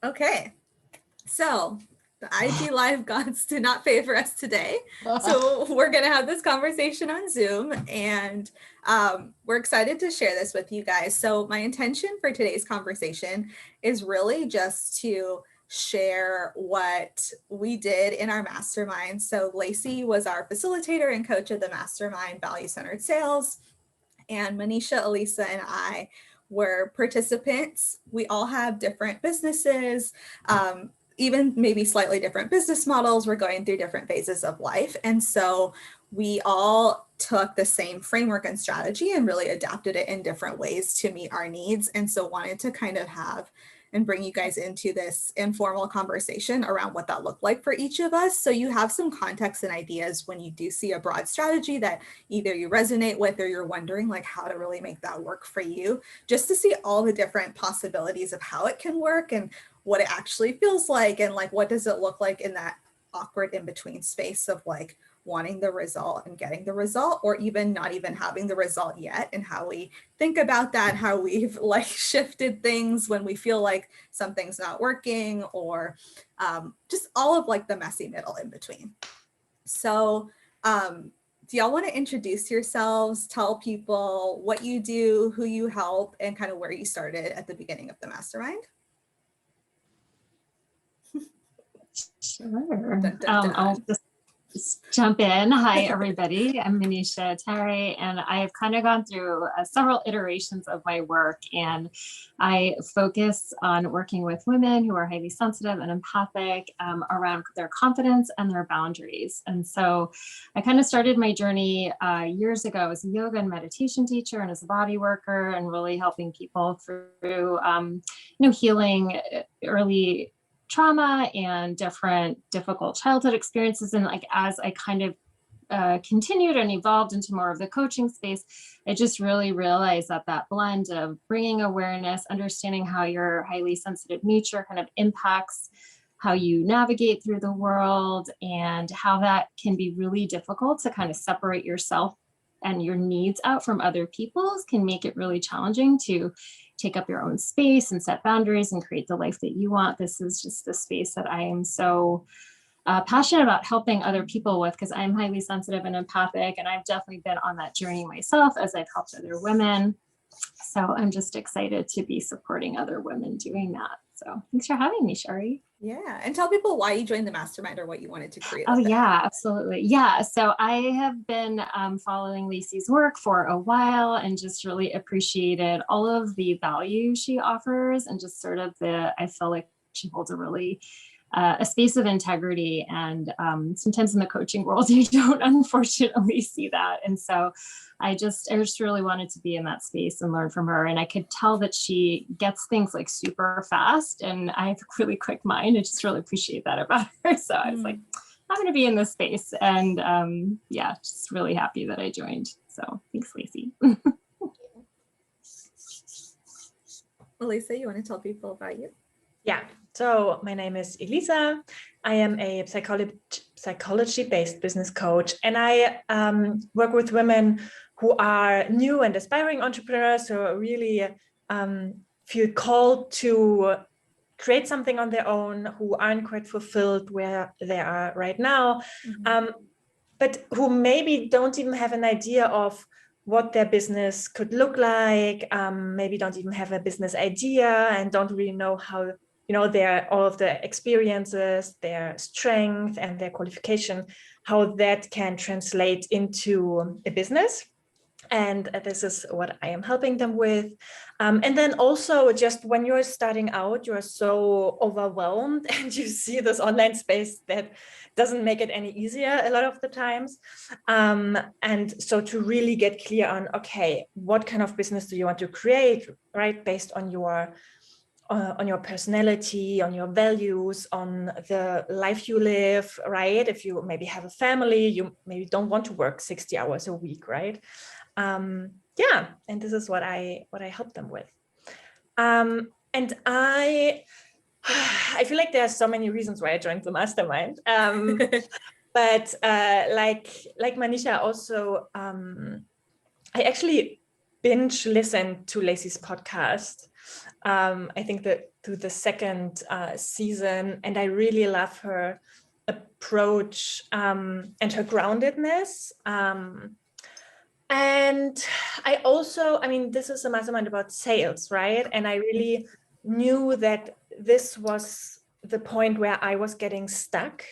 Okay, so the IG Live gods did not favor us today. So we're going to have this conversation on Zoom, and we're excited to share this with you guys. So my intention for today's conversation is really just to share what we did in our mastermind. So Lacey was our facilitator and coach of the mastermind, Value-Centered Sales, and Manisha, Elisa, and I were participants. We all have different businesses, even maybe slightly different business models. We're going through different phases of life. And so we all took the same framework and strategy and really adapted it in different ways to meet our needs. And so wanted to kind of have and bring you guys into this informal conversation around what that looked like for each of us. So you have some context and ideas when you do see a broad strategy that either you resonate with or you're wondering like how to really make that work for you, just to see all the different possibilities of how it can work and what it actually feels like, and like what does it look like in that awkward in-between space of like wanting the result and getting the result, or even not even having the result yet, and how we think about that, how we've like shifted things when we feel like something's not working, or just all of like the messy middle in between. So do y'all want to introduce yourselves, tell people what you do, who you help, and kind of where you started at the beginning of the mastermind? Sure. Dun, dun, dun. I'll just jump in. Hi, everybody. I'm Manisha, Shari, and I have kind of gone through several iterations of my work, and I focus on working with women who are highly sensitive and empathic around their confidence and their boundaries. And so I kind of started my journey years ago as a yoga and meditation teacher and as a body worker, and really helping people through healing early trauma and different difficult childhood experiences. And like, as I kind of continued and evolved into more of the coaching space, I just really realized that that blend of bringing awareness, understanding how your highly sensitive nature kind of impacts how you navigate through the world, and how that can be really difficult to kind of separate yourself and your needs out from other people's, can make it really challenging to take up your own space and set boundaries and create the life that you want. This is just the space that I am so passionate about helping other people with, because I'm highly sensitive and empathic, and I've definitely been on that journey myself as I've helped other women. So I'm just excited to be supporting other women doing that. So thanks for having me, Shari. Yeah, and tell people why you joined the mastermind or what you wanted to create. Oh yeah, absolutely. Yeah, so I have been following Lacey's work for a while, and just really appreciated all of the value she offers, and just sort of I feel like she holds a really a space of integrity, and sometimes in the coaching world you don't unfortunately see that. And so I just really wanted to be in that space and learn from her. And I could tell that she gets things like super fast, and I have a really quick mind. I just really appreciate that about her. So I was like, I'm going to be in this space. And yeah, just really happy that I joined. So thanks, Lacey. Elisa, you want to tell people about you? Yeah, so my name is Elisa. I am a psychology-based business coach, and I work with women who are new and aspiring entrepreneurs, who really feel called to create something on their own, who aren't quite fulfilled where they are right now, but who maybe don't even have an idea of what their business could look like, maybe don't even have a business idea, and don't really know how, all of the experiences, their strength and their qualification, how that can translate into a business. And this is what I am helping them with. And then also, just when you're starting out, you're so overwhelmed and you see this online space that doesn't make it any easier a lot of the times. And so to really get clear on, okay, what kind of business do you want to create, right? Based on your personality, on your values, on the life you live, right? If you maybe have a family, you maybe don't want to work 60 hours a week, right? Yeah, and this is what I help them with. And I feel like there are so many reasons why I joined the mastermind. But like Manisha also, I actually binge listened to Lacey's podcast I think that through the second season, and I really love her approach and her groundedness. And I also, I mean, this is a mastermind about sales, right? And I really knew that this was the point where I was getting stuck,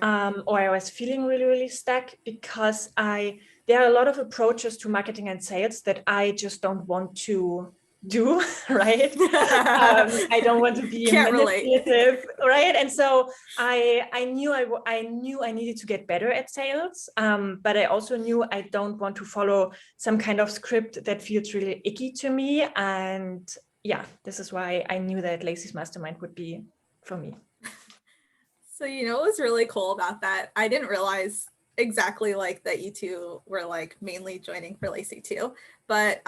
or I was feeling really, really stuck, because there are a lot of approaches to marketing and sales that I just don't want to do, right? I don't want to be manipulative, right? And so I knew I needed to get better at sales, but I also knew I don't want to follow some kind of script that feels really icky to me. And yeah, this is why I knew that Lacey's Mastermind would be for me. So, what was really cool about that? I didn't realize exactly like that you two were like mainly joining for Lacey too. But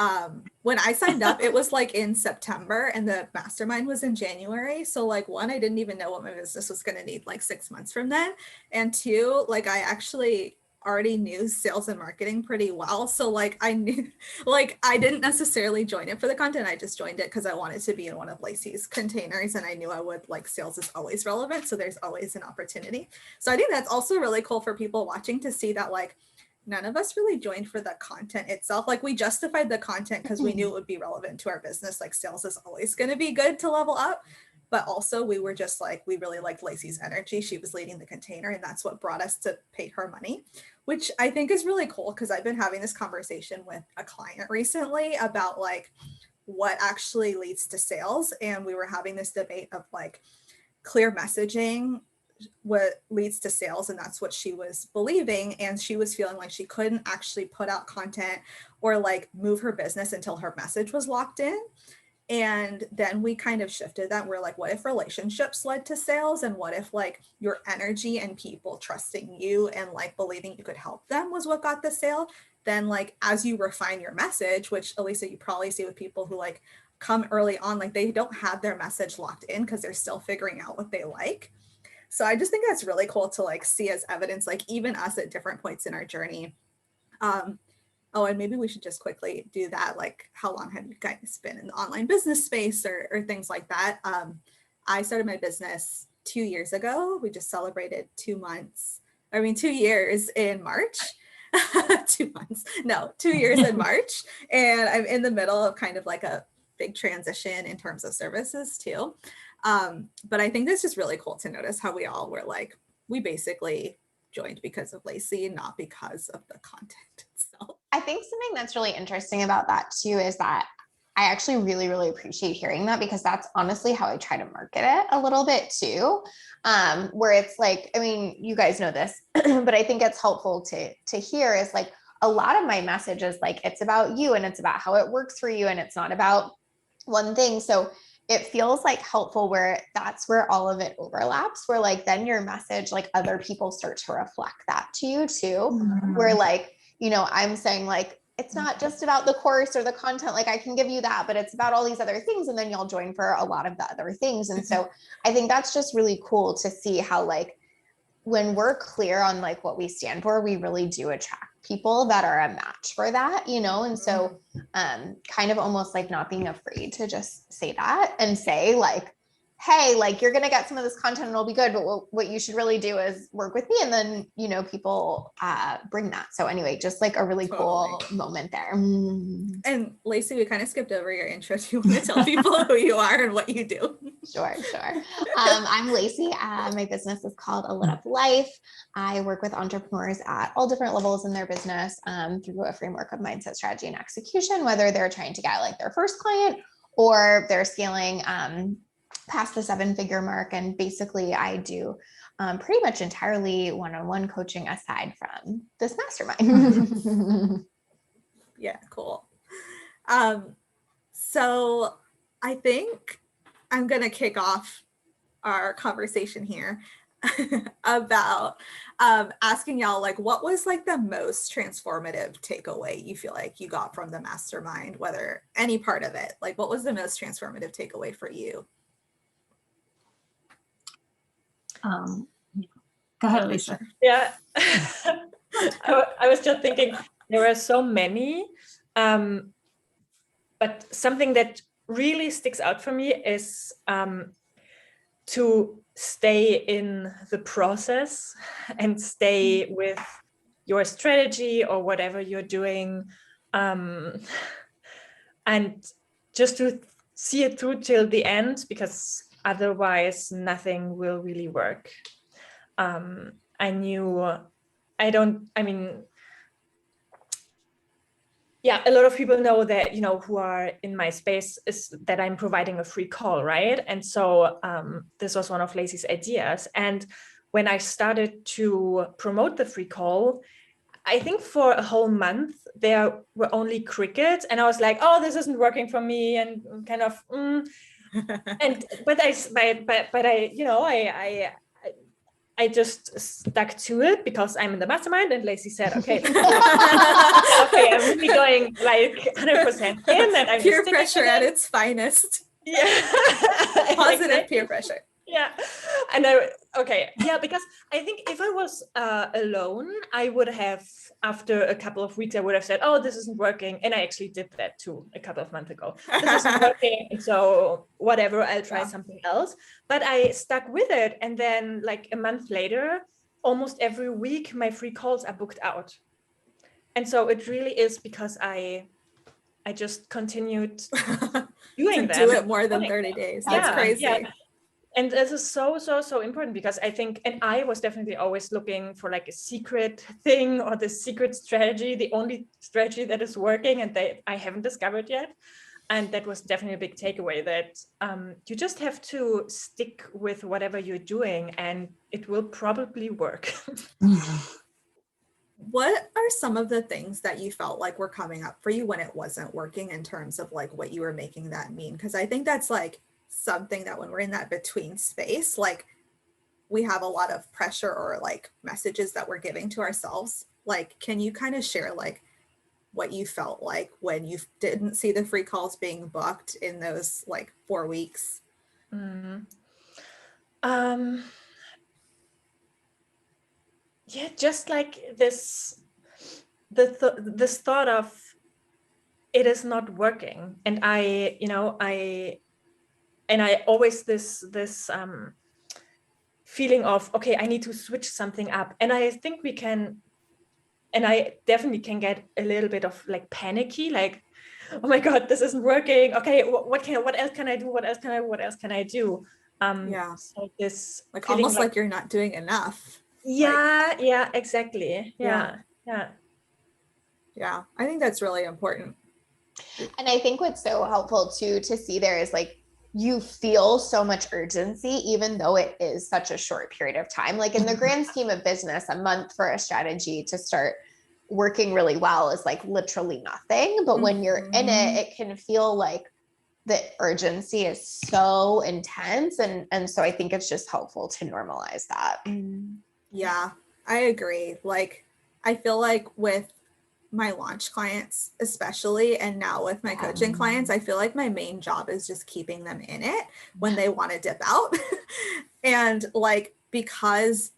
when I signed up, it was like in September and the mastermind was in January. So like one, I didn't even know what my business was going to need like 6 months from then. And two, like I actually already knew sales and marketing pretty well. So like I knew, like I didn't necessarily join it for the content. I just joined it because I wanted to be in one of Lacey's containers and I knew I would, like sales is always relevant. So there's always an opportunity. So I think that's also really cool for people watching to see that like none of us really joined for the content itself. Like we justified the content because we knew it would be relevant to our business. Like sales is always going to be good to level up. But also we were just like, we really liked Lacey's energy. She was leading the container and that's what brought us to pay her money, which I think is really cool because I've been having this conversation with a client recently about like what actually leads to sales. And we were having this debate of like clear messaging, what leads to sales, and that's what she was believing. And she was feeling like she couldn't actually put out content or like move her business until her message was locked in. And then we kind of shifted that. We're like, what if relationships led to sales? And what if like your energy and people trusting you and like believing you could help them was what got the sale? Then like, as you refine your message, which Elisa, you probably see with people who like come early on, like they don't have their message locked in because they're still figuring out what they like. So I just think that's really cool to like see as evidence, like even us at different points in our journey. Oh, and maybe we should just quickly do that. Like, how long have you guys been in the online business space or things like that? I started my business 2 years ago. We just celebrated 2 years in March. 2 months, no, 2 years in March. And I'm in the middle of kind of like a big transition in terms of services too. But I think this is really cool to notice how we all were like, we basically joined because of Lacey, not because of the content itself. I think something that's really interesting about that too is that I actually really, really appreciate hearing that because that's honestly how I try to market it a little bit too. Where it's like, I mean, you guys know this, but I think it's helpful to hear is like a lot of my message is like, it's about you and it's about how it works for you. And it's not about one thing. So it feels like helpful where that's where all of it overlaps, where like, then your message, like other people start to reflect that to you too, where like, I'm saying like, it's not just about the course or the content, like I can give you that, but it's about all these other things. And then you'll join for a lot of the other things. And so I think that's just really cool to see how like, when we're clear on like what we stand for, we really do attract people that are a match for that, and so kind of almost like not being afraid to just say that and say like, hey, like you're going to get some of this content and it'll be good, but what you should really do is work with me. And then, people bring that. So anyway, just like a really cool moment there. And Lacey, we kind of skipped over your intro. Do you want to tell people who you are and what you do? Sure. I'm Lacey. My business is called A Lit Up Life. I work with entrepreneurs at all different levels in their business through a framework of mindset, strategy, and execution, whether they're trying to get like their first client or they're scaling past the 7-figure mark. And basically I do pretty much entirely one-on-one coaching aside from this mastermind. Yeah, cool. So I think I'm going to kick off our conversation here about asking y'all, like, what was like the most transformative takeaway you feel like you got from the mastermind, whether any part of it, like what was the most transformative takeaway for you? Go ahead, Elisa. Yeah. I was just thinking there were so many, but something that really sticks out for me is to stay in the process and stay with your strategy or whatever you're doing, and just to see it through till the end, because otherwise nothing will really work. Yeah, a lot of people know that, who are in my space, is that I'm providing a free call, right? And so this was one of Lacey's ideas. And when I started to promote the free call, I think for a whole month, there were only crickets. And I was like, oh, this isn't working for me. And kind of, I just stuck to it because I'm in the mastermind, and Lacey said, okay, okay, I'm really going like 100% in, and I'm peer pressure at its finest. Yeah. Positive Exactly. peer pressure. Yeah. And because I think if I was alone, I would have, after a couple of weeks, I would have said, oh, this isn't working. And I actually did that too a couple of months ago. This isn't working. So whatever, I'll try something else. But I stuck with it. And then like a month later, almost every week, my free calls are booked out. And so it really is because I just continued doing to do it more than 30 days. That's crazy. Yeah. And this is so important, because I think, and I was definitely always looking for like a secret thing or the secret strategy, the only strategy that is working and that I haven't discovered yet. And that was definitely a big takeaway, that you just have to stick with whatever you're doing and it will probably work. What are some of the things that you felt like were coming up for you when it wasn't working, in terms of like what you were making that mean? Because I think that's like something that when we're in that between space, like we have a lot of pressure or like messages that we're giving to ourselves. Like, can you kind of share like what you felt like when you didn't see the free calls being booked in those like 4 weeks? Yeah, just like this thought of it is not working, and I always this feeling of, okay, I need to switch something up. And I think we can, and I definitely can get a little bit of like panicky, like, oh my God, this isn't working. Okay, what else can I do? What else can I do? So this like almost like you're not doing enough. Yeah, yeah, exactly. Yeah. I think that's really important. And I think what's so helpful too to see there is like, you feel so much urgency, even though it is such a short period of time. Like in the grand scheme of business, a month for a strategy to start working really well is like literally nothing. But when you're in it, it can feel like the urgency is so intense. And so I think it's just helpful to normalize that. Yeah, I agree. Like, I feel like with my launch clients, especially, and now with my coaching clients, I feel like my main job is just keeping them in it when they want to dip out. And like, because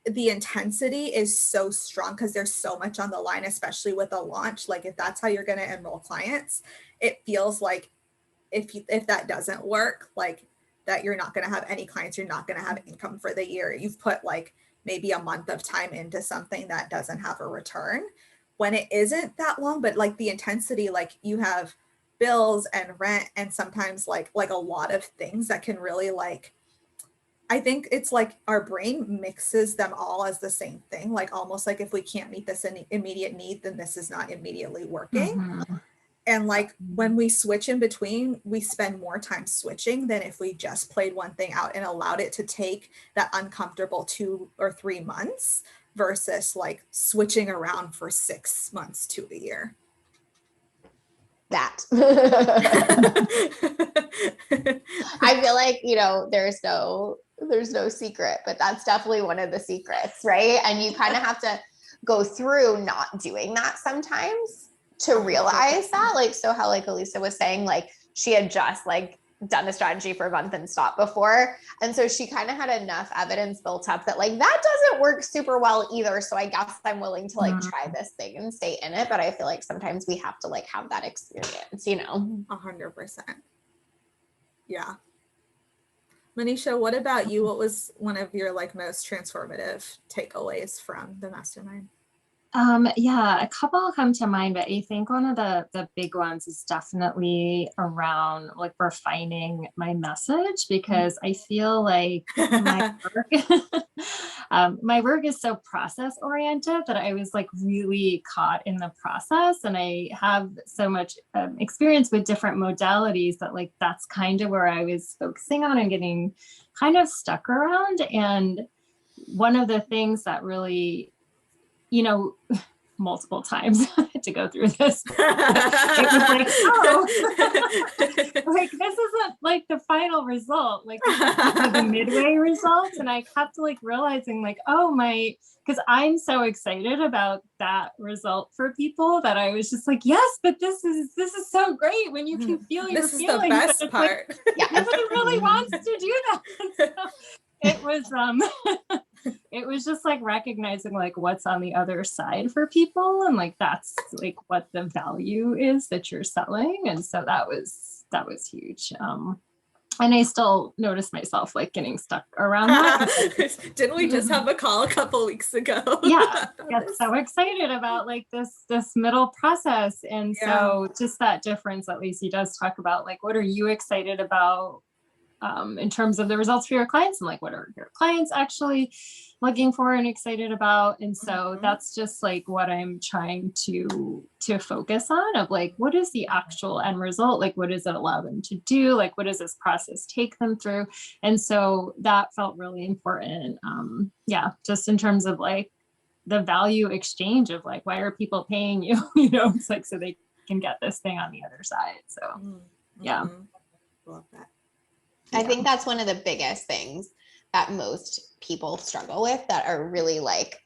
the intensity is so strong, because there's so much on the line, especially with a launch, like if that's how you're going to enroll clients, it feels like if that doesn't work, like that you're not going to have any clients, you're not going to have income for the year. You've put like maybe a month of time into something that doesn't have a return, when it isn't that long. But like the intensity, like you have bills and rent and sometimes like a lot of things that can really like, I think it's like our brain mixes them all as the same thing. Like almost like if we can't meet this immediate need, then this is not immediately working. And like when we switch in between, we spend more time switching than if we just played one thing out and allowed it to take that uncomfortable 2 or 3 months versus like switching around for 6 months to a year. That. I feel like, there's no secret, but that's definitely one of the secrets, right? And you kind of have to go through not doing that sometimes to realize that, like, so how like Elisa was saying, like she had just like done a strategy for a month and stopped before. And so she kind of had enough evidence built up that like, that doesn't work super well either. So I guess I'm willing to like try this thing and stay in it. But I feel like sometimes we have to like have that experience, 100%. Yeah. Manisha, what about you? What was one of your like most transformative takeaways from the mastermind? Yeah, a couple come to mind, but I think one of the big ones is definitely around like refining my message, because I feel like my work, my work is so process oriented that I was like really caught in the process, and I have so much experience with different modalities that like that's kind of where I was focusing on and getting kind of stuck around. And one of the things that really, you know, multiple times to go through this. It was like, oh, like this isn't like the final result, like this is the midway result. And I kept like realizing like, oh my, because I'm so excited about that result for people that I was just like, yes, but this is so great when you can feel your This is feelings. the best part. Like, nobody really wants to do that. So it was it was just like recognizing like what's on the other side for people, and like that's like what the value is that you're selling. And so that was huge. And I still notice myself like getting stuck around that. Didn't we just have a call a couple weeks ago? Yeah, got so excited about like this middle process. And so just that difference, at least he does talk about like, what are you excited about in terms of the results for your clients, and like what are your clients actually looking for and excited about. And so that's just like what I'm trying to focus on, of like, what is the actual end result? Like, what does it allow them to do? Like, what does this process take them through? And so that felt really important. Yeah, just in terms of like the value exchange of like, why are people paying you? You know, it's like, so they can get this thing on the other side. So yeah. Love that. I think that's one of the biggest things that most people struggle with that are really like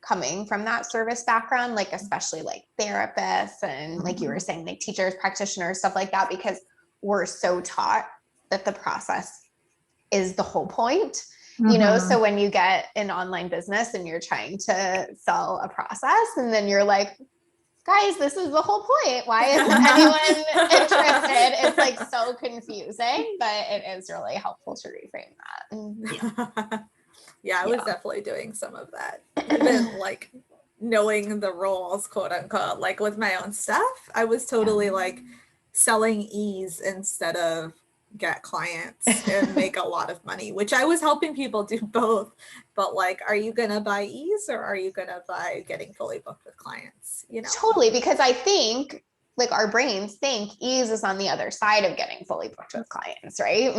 coming from that service background, like especially like therapists and like you were saying, like teachers, practitioners, stuff like that, because we're so taught that the process is the whole point. You know, so when you get an online business and you're trying to sell a process, and then you're like, guys, this is the whole point. Why isn't anyone interested? It's like so confusing, but it is really helpful to reframe that. Yeah, I was definitely doing some of that. Even like knowing the roles, quote unquote, like with my own stuff, I was totally like selling ease instead of get clients and make a lot of money, which I was helping people do both. But like, are you going to buy ease, or are you going to buy getting fully booked with clients? You know, totally. Because I think like our brains think ease is on the other side of getting fully booked with clients, right?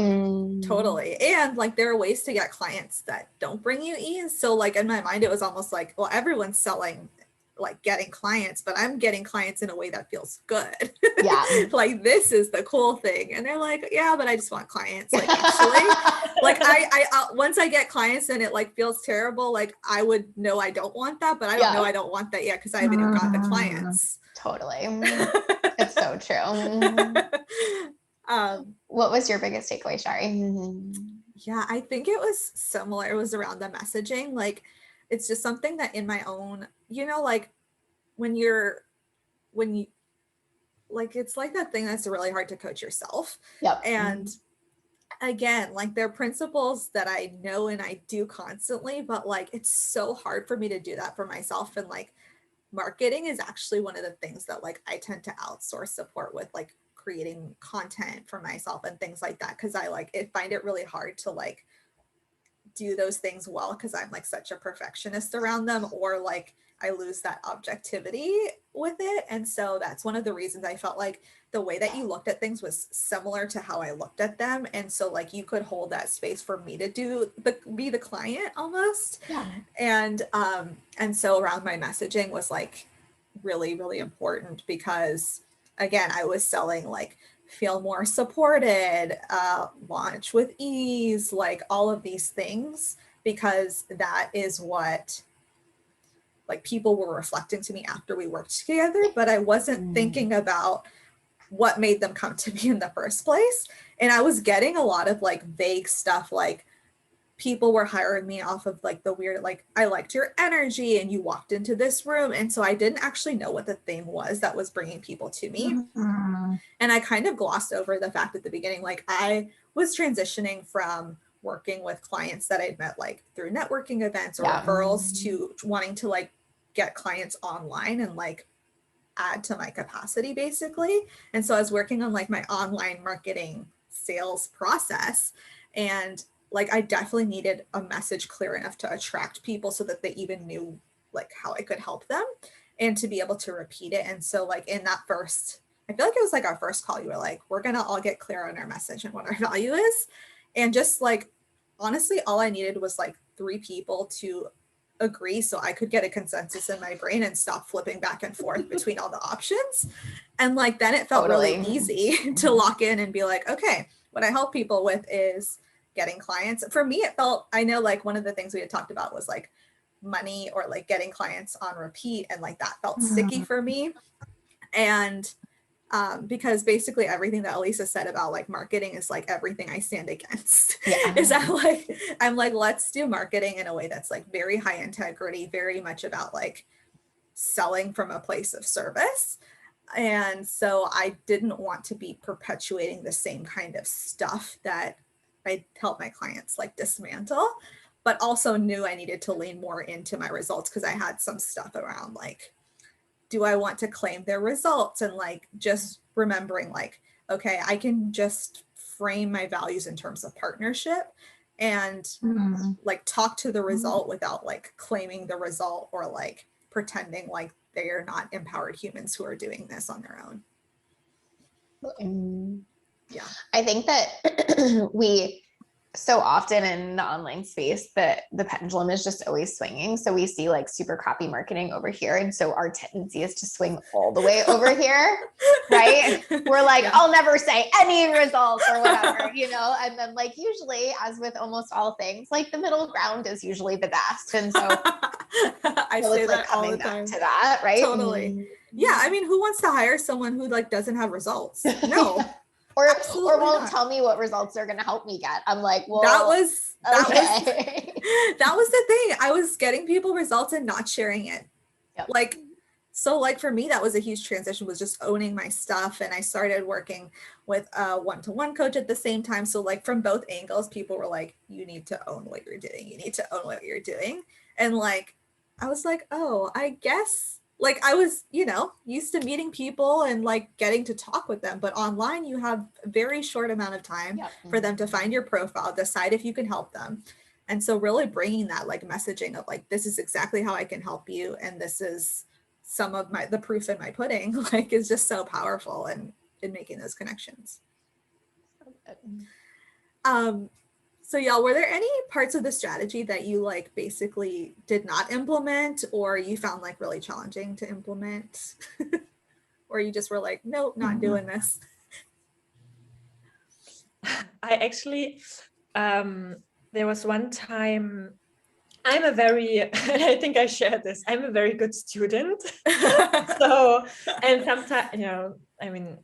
Totally. And like, there are ways to get clients that don't bring you ease. So like in my mind, it was almost like, well, everyone's selling like getting clients, but I'm getting clients in a way that feels good. Yeah. Like this is the cool thing. And they're like, yeah, but I just want clients. Like actually, like I once I get clients and it like feels terrible, like I would know I don't want that, but I don't know I don't want that yet because I haven't even got the clients. Totally. It's so true. What was your biggest takeaway, Shari? Yeah, I think it was similar. It was around the messaging. Like, it's just something that in my own, you know, like when you, like, it's like that thing that's really hard to coach yourself. Yep. And again, like there are principles that I know and I do constantly, but like, it's so hard for me to do that for myself. And like marketing is actually one of the things that like I tend to outsource support with, like creating content for myself and things like that. Cause I find it really hard to like do those things well because I'm like such a perfectionist around them, or like I lose that objectivity with it. And so that's one of the reasons I felt like the way that you looked at things was similar to how I looked at them. And so like you could hold that space for me to be the client almost. Yeah. And so around my messaging was like really, really important because again, I was selling like feel more supported, launch with ease, like all of these things, because that is what like people were reflecting to me after we worked together, but I wasn't thinking about what made them come to me in the first place. And I was getting a lot of like vague stuff like, people were hiring me off of like the weird, like, I liked your energy and you walked into this room. And so I didn't actually know what the thing was that was bringing people to me. Mm-hmm. And I kind of glossed over the fact at the beginning, like I was transitioning from working with clients that I'd met like through networking events or referrals to wanting to like get clients online and like add to my capacity basically. And so I was working on like my online marketing sales process, and like I definitely needed a message clear enough to attract people so that they even knew like how I could help them and to be able to repeat it. And so like in that first, I feel like it was like our first call, you were like, we're gonna all get clear on our message and what our value is. And just like honestly, all I needed was like 3 people to agree so I could get a consensus in my brain and stop flipping back and forth between all the options. And like then it felt really easy to lock in and be like, okay, what I help people with is getting clients. For me, it felt, I know like one of the things we had talked about was like money or like getting clients on repeat, and like that felt sticky for me. And because basically everything that Elisa said about like marketing is like everything I stand against. Is that like, I'm like, let's do marketing in a way that's like very high integrity, very much about like selling from a place of service. And so I didn't want to be perpetuating the same kind of stuff that I help my clients like dismantle, but also knew I needed to lean more into my results because I had some stuff around like, do I want to claim their results? And like just remembering like, okay, I can just frame my values in terms of partnership and like talk to the result without like claiming the result or like pretending like they are not empowered humans who are doing this on their own. Yeah. I think that we so often in the online space that the pendulum is just always swinging. So we see like super crappy marketing over here. And so our tendency is to swing all the way over here, right? We're like, I'll never say any results or whatever, you know? And then like, usually as with almost all things, like the middle ground is usually the best. And so I say that all the time. To that, right? Totally. Yeah. I mean, who wants to hire someone who like doesn't have results? No. Or won't tell me what results they're going to help me get. I'm like, well, that was the thing. I was getting people results and not sharing it. Like, so like for me, that was a huge transition, was just owning my stuff. And I started working with a one-to-one coach at the same time. So like from both angles, people were like, you need to own what you're doing. You need to own what you're doing. And like, I was like, oh, I guess like I was, you know, used to meeting people and like getting to talk with them, but online you have a very short amount of time for them to find your profile, decide if you can help them. And so really bringing that like messaging of like, this is exactly how I can help you. And this is some of the proof in my pudding, like is just so powerful in making those connections. So y'all, were there any parts of the strategy that you like basically did not implement or you found like really challenging to implement? Or you just were like, nope, not doing this? I actually, there was one time, I'm a very, and I think I shared this, I'm a very good student. So, and sometimes, you know, I mean,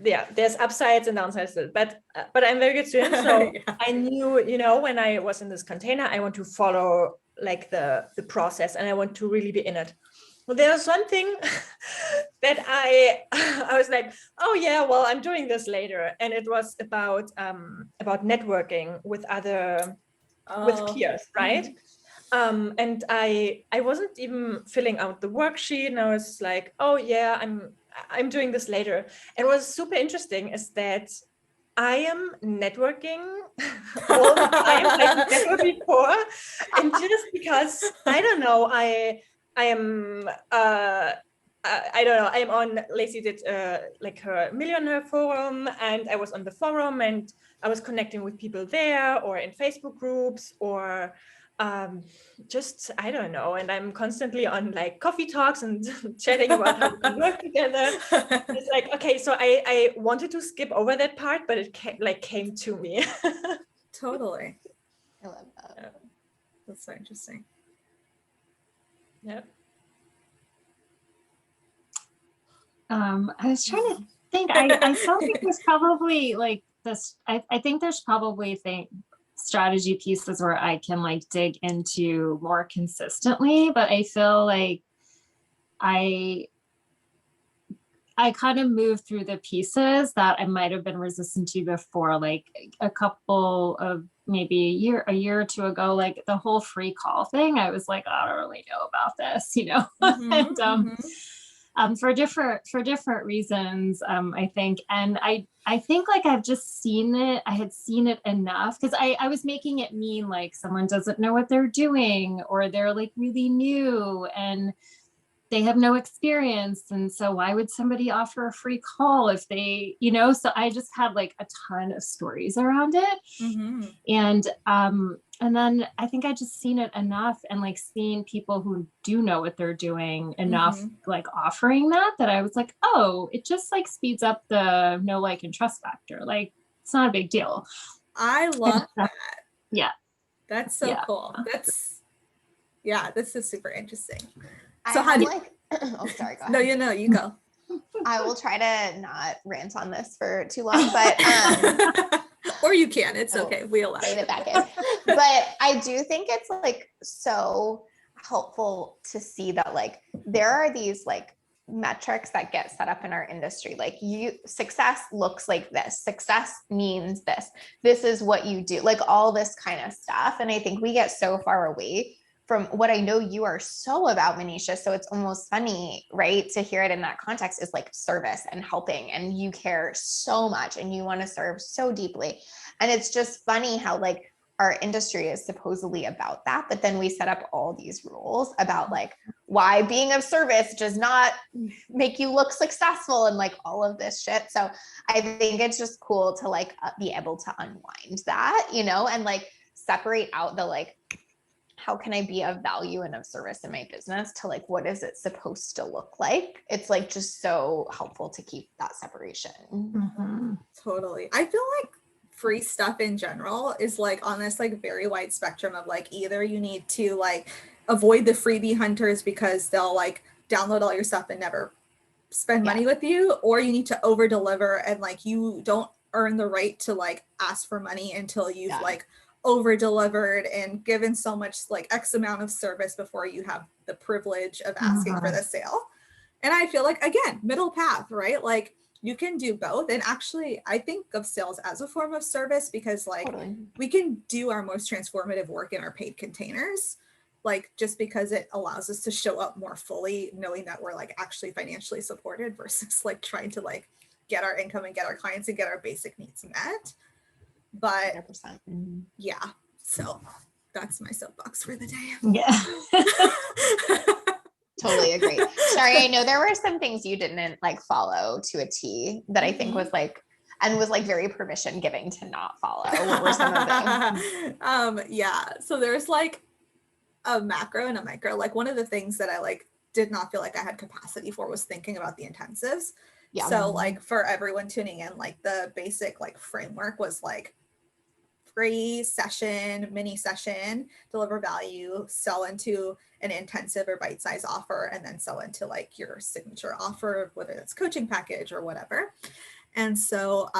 yeah, there's upsides and downsides, but I'm a very good student. So I knew, you know, when I was in this container, I want to follow like the process and I want to really be in it. Well, there was one thing that I was like, oh yeah, well, I'm doing this later. And it was about networking with with peers, right? And I wasn't even filling out the worksheet, and I was like, oh yeah, I'm doing this later. And what was super interesting is that I am networking all the time, like never before. And just because, I don't know, I am, I don't know, I'm on, Lacey did like her millionaire forum, and I was on the forum and I was connecting with people there or in Facebook groups or just, I don't know. And I'm constantly on like coffee talks and chatting about how we can work together. It's like, okay, so I wanted to skip over that part, but it came to me. Totally. I love that. Yeah. That's so interesting. Yeah. I was trying to think, I felt like there's probably like this, I think there's probably strategy pieces where I can like dig into more consistently, but I feel like I kind of moved through the pieces that I might have been resistant to before, like a couple of maybe a year or two ago, like the whole free call thing. I was like, I don't really know about this, you know, and for different reasons, I think. And I think like I've just seen it. I had seen it enough because I was making it mean like someone doesn't know what they're doing, or they're like really new and they have no experience. And so why would somebody offer a free call if they, you know, so I just had like a ton of stories around it. And then I think I just seen it enough, and like seeing people who do know what they're doing enough, like offering that I was like, oh, it just like speeds up the know, like, and trust factor. Like it's not a big deal. I love that. Yeah. That's so cool. This is super interesting. So how do you like, oh, sorry, go ahead. No, you go. I will try to not rant on this for too long, but or you can, it's okay. We allow it back in. But I do think it's like so helpful to see that like there are these like metrics that get set up in our industry. Like success looks like this. Success means this. This is what you do. Like all this kind of stuff. And I think we get so far away from what I know you are so about, Manisha. So it's almost funny, right? To hear it in that context is like service and helping, and you care so much and you want to serve so deeply. And it's just funny how like our industry is supposedly about that, but then we set up all these rules about like why being of service does not make you look successful and like all of this shit. So I think it's just cool to like be able to unwind that, you know, and like separate out the like, how can I be of value and of service in my business to like, what is it supposed to look like? It's like just so helpful to keep that separation. Totally. I feel like free stuff in general is like on this like very wide spectrum of like, either you need to like avoid the freebie hunters because they'll like download all your stuff and never spend money with you, or you need to over deliver and like you don't earn the right to like ask for money until you've like over delivered and given so much like X amount of service before you have the privilege of asking for the sale. And I feel like, again, middle path, right? Like you can do both. And actually I think of sales as a form of service because like we can do our most transformative work in our paid containers, like just because it allows us to show up more fully, knowing that we're like actually financially supported versus like trying to like get our income and get our clients and get our basic needs met. But 100%. Yeah, so that's my soapbox for the day. Totally agree. Shari, I know there were some things you didn't like follow to a T that I think was like, and was like very permission giving to not follow. What were some of them? So there's like a macro and a micro. Like one of the things that I like did not feel like I had capacity for was thinking about the intensives. So like for everyone tuning in, like the basic like framework was like free session, mini session, deliver value, sell into an intensive or bite-sized offer, and then sell into like your signature offer, whether it's coaching package or whatever. And so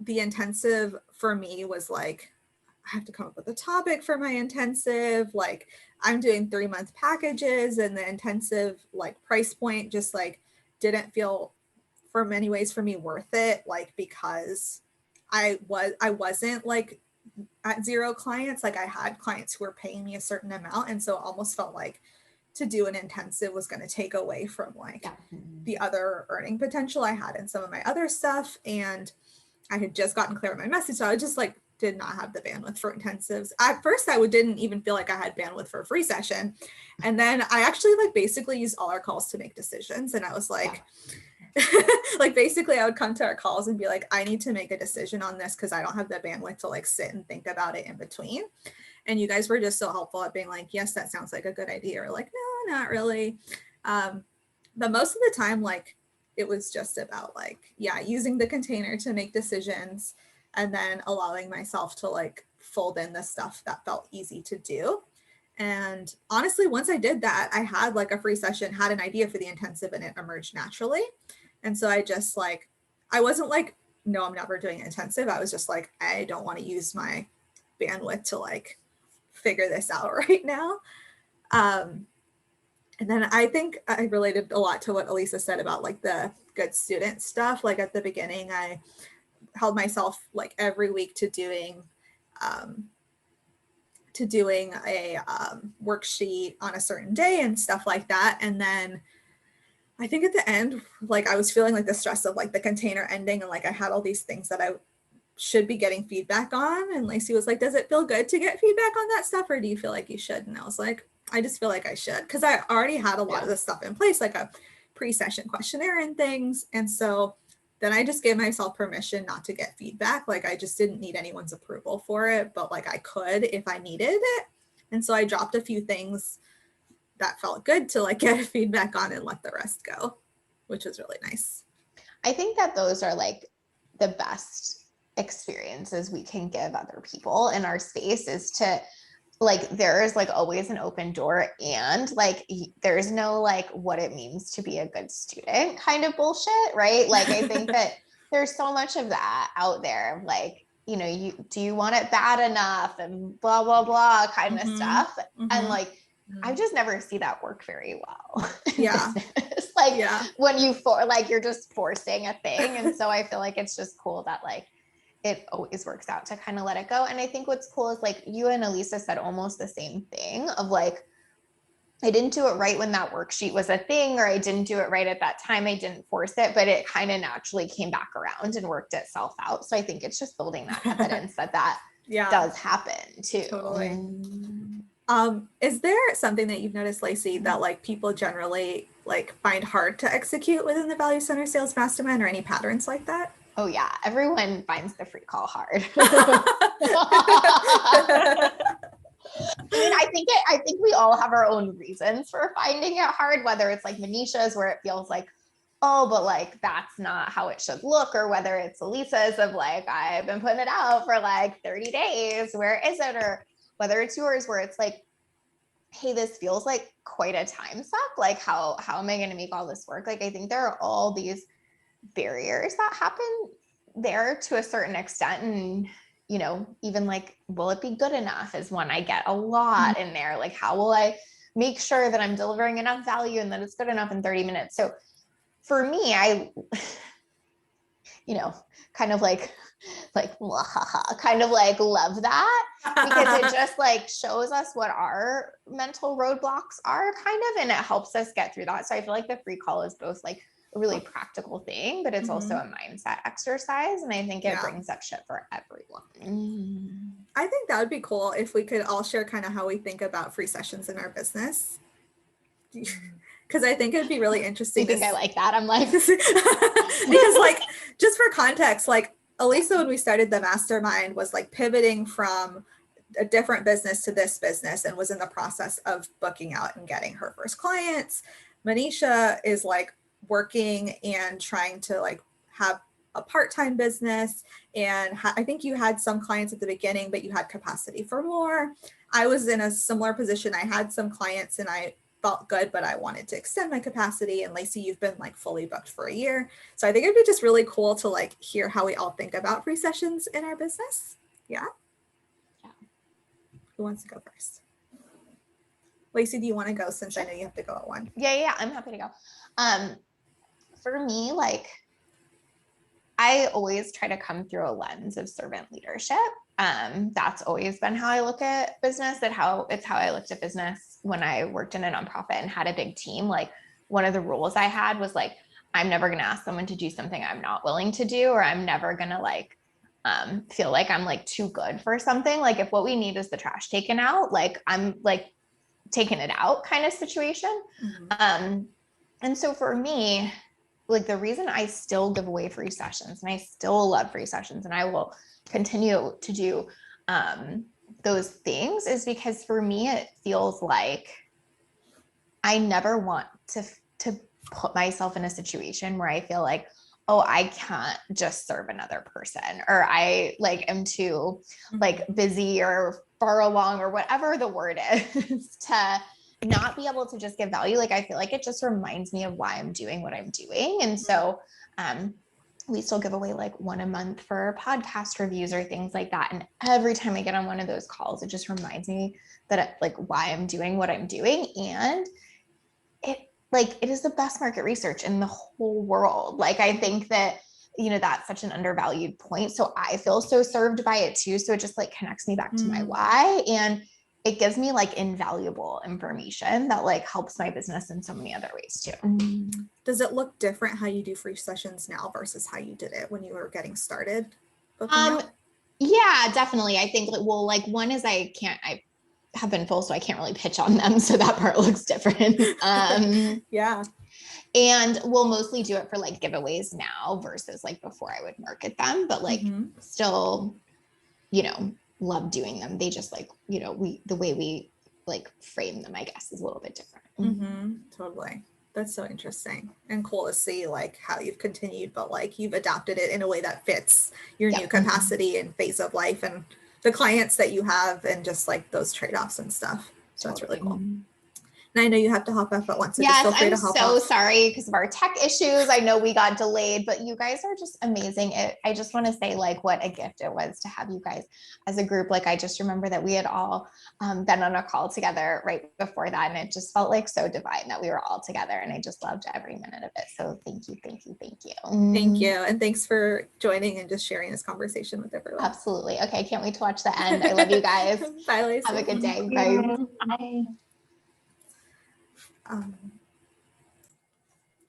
the intensive for me was like, I have to come up with a topic for my intensive. Like I'm doing 3-month packages, and the intensive like price point just like didn't feel for many ways for me worth it. Like, because I wasn't like at zero clients. Like I had clients who were paying me a certain amount. And so it almost felt like to do an intensive was going to take away from like the other earning potential I had in some of my other stuff. And I had just gotten clear with my message. So I just like did not have the bandwidth for intensives. At first, I didn't even feel like I had bandwidth for a free session. And then I actually like basically used all our calls to make decisions. And I was like, like basically I would come to our calls and be like, I need to make a decision on this because I don't have the bandwidth to like sit and think about it in between. And you guys were just so helpful at being like, yes, that sounds like a good idea, or like, no, not really. But most of the time, like it was just about like, using the container to make decisions and then allowing myself to like fold in the stuff that felt easy to do. And honestly, once I did that, I had like a free session, had an idea for the intensive, and it emerged naturally. And so I just like, I wasn't like, no, I'm never doing intensive. I was just like, I don't want to use my bandwidth to like figure this out right now. And then I think I related a lot to what Elisa said about like the good student stuff. Like at the beginning, I held myself like every week to doing a worksheet on a certain day and stuff like that. And then I think at the end, like I was feeling like the stress of like the container ending, and like I had all these things that I should be getting feedback on. And Lacey was like, does it feel good to get feedback on that stuff, or do you feel like you should? And I was like, I just feel like I should, because I already had a lot of this stuff in place, like a pre-session questionnaire and things. And so then I just gave myself permission not to get feedback. Like I just didn't need anyone's approval for it, but like I could if I needed it. And so I dropped a few things that felt good to like get feedback on and let the rest go, which was really nice. I think that those are like the best experiences we can give other people in our space, is to like, there is like always an open door, and like there's no like what it means to be a good student kind of bullshit, right? Like I think that there's so much of that out there, like, you know, do you want it bad enough and blah blah blah kind of stuff. And like I just never see that work very well. Yeah. It's like when you're just forcing a thing. And so I feel like it's just cool that like it always works out to kind of let it go. And I think what's cool is like you and Elisa said almost the same thing of like, I didn't do it right when that worksheet was a thing, or I didn't do it right at that time. I didn't force it, but it kind of naturally came back around and worked itself out. So I think it's just building that evidence that does happen too. Totally. Is there something that you've noticed, Lacey, that like people generally like find hard to execute within the Value-Centered Sales Mastermind, or any patterns like that? Oh yeah, everyone finds the free call hard. I mean, I think we all have our own reasons for finding it hard, whether it's like Manisha's where it feels like, oh, but like, that's not how it should look. Or whether it's Elisa's of like, I've been putting it out for like 30 days, where is it? Or whether it's yours where it's like, hey, this feels like quite a time suck. Like how am I going to make all this work? Like, I think there are all these barriers that happen there to a certain extent. And, you know, even like, will it be good enough is one I get a lot in there. Like, how will I make sure that I'm delivering enough value and that it's good enough in 30 minutes? So for me, I, you know, kind of like kind of like love that, because it just like shows us what our mental roadblocks are kind of, and it helps us get through that. So I feel like the free call is both like a really practical thing, but it's also a mindset exercise. And I think it brings up shit for everyone. I think that would be cool if we could all share kind of how we think about free sessions in our business. Because I think it'd be really interesting. You think I like that? I'm like, because like, just for context, like Elisa, when we started the mastermind, was like pivoting from a different business to this business and was in the process of booking out and getting her first clients. Manisha is like working and trying to like have a part-time business. And I think you had some clients at the beginning, but you had capacity for more. I was in a similar position. I had some clients and I felt good, but I wanted to extend my capacity. And Lacey, you've been like fully booked for a year. So I think it'd be just really cool to like hear how we all think about free sessions in our business. Yeah. Who wants to go first? Lacey, do you want to go, since I know you have to go at 1? Yeah, I'm happy to go. For me, like, I always try to come through a lens of servant leadership. That's always been how I look at business, it's how I looked at business when I worked in a nonprofit and had a big team. Like, one of the rules I had was like, I'm never going to ask someone to do something I'm not willing to do, or I'm never going to like, feel like I'm like too good for something. Like, if what we need is the trash taken out, like I'm like taking it out kind of situation. And so for me, like, the reason I still give away free sessions, and I still love free sessions, and I will continue to do those things, is because for me, it feels like I never want to put myself in a situation where I feel like, oh, I can't just serve another person, or I like am too like busy or far along or whatever the word is to not be able to just give value. Like, I feel like it just reminds me of why I'm doing what I'm doing. And so we still give away like one a month for podcast reviews or things like that. And every time I get on one of those calls, it just reminds me that like why I'm doing what I'm doing. And it is the best market research in the whole world. Like, I think that, that's such an undervalued point. So I feel so served by it too. So it just like connects me back to my why. And it gives me like invaluable information that like helps my business in so many other ways too. Does it look different how you do free sessions now versus how you did it when you were getting started? Yeah, definitely. I think one is I have been full, so I can't really pitch on them. So that part looks different. Yeah. And we'll mostly do it for like giveaways now versus like before I would market them, but like still, love doing them. They just like, the way we like frame them, I guess, is a little bit different. Totally. That's so interesting and cool to see like how you've continued, but like you've adapted it in a way that fits your new capacity and phase of life and the clients that you have and just like those trade-offs and stuff. So that's really cool. And I know you have to hop off at once. So yes, just feel free I'm to hop so off. sorry because of our tech issues. I know we got delayed, but you guys are just amazing. I just want to say like what a gift it was to have you guys as a group. Like I just remember that we had all been on a call together right before that. And it just felt like so divine that we were all together. And I just loved every minute of it. So thank you, thank you, thank you. Thank you. And thanks for joining and just sharing this conversation with everyone. Absolutely. Okay, can't wait to watch the end. I love you guys. Bye, Lacey. Have a good day. Bye. Bye.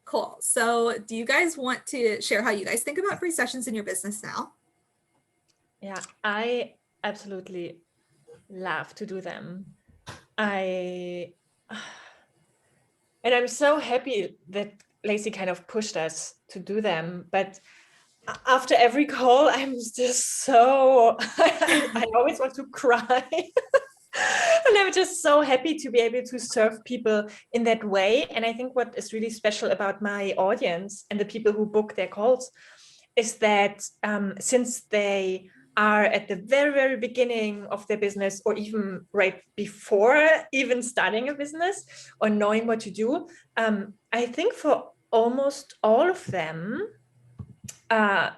Cool. So do you guys want to share how you guys think about free sessions in your business now? Yeah, I absolutely love to do them. And I'm so happy that Lacey kind of pushed us to do them. But after every call, I'm just so, I always want to cry. And I'm just so happy to be able to serve people in that way. And I think what is really special about my audience and the people who book their calls is that since they are at the very, very beginning of their business, or even right before even starting a business or knowing what to do, I think for almost all of them, for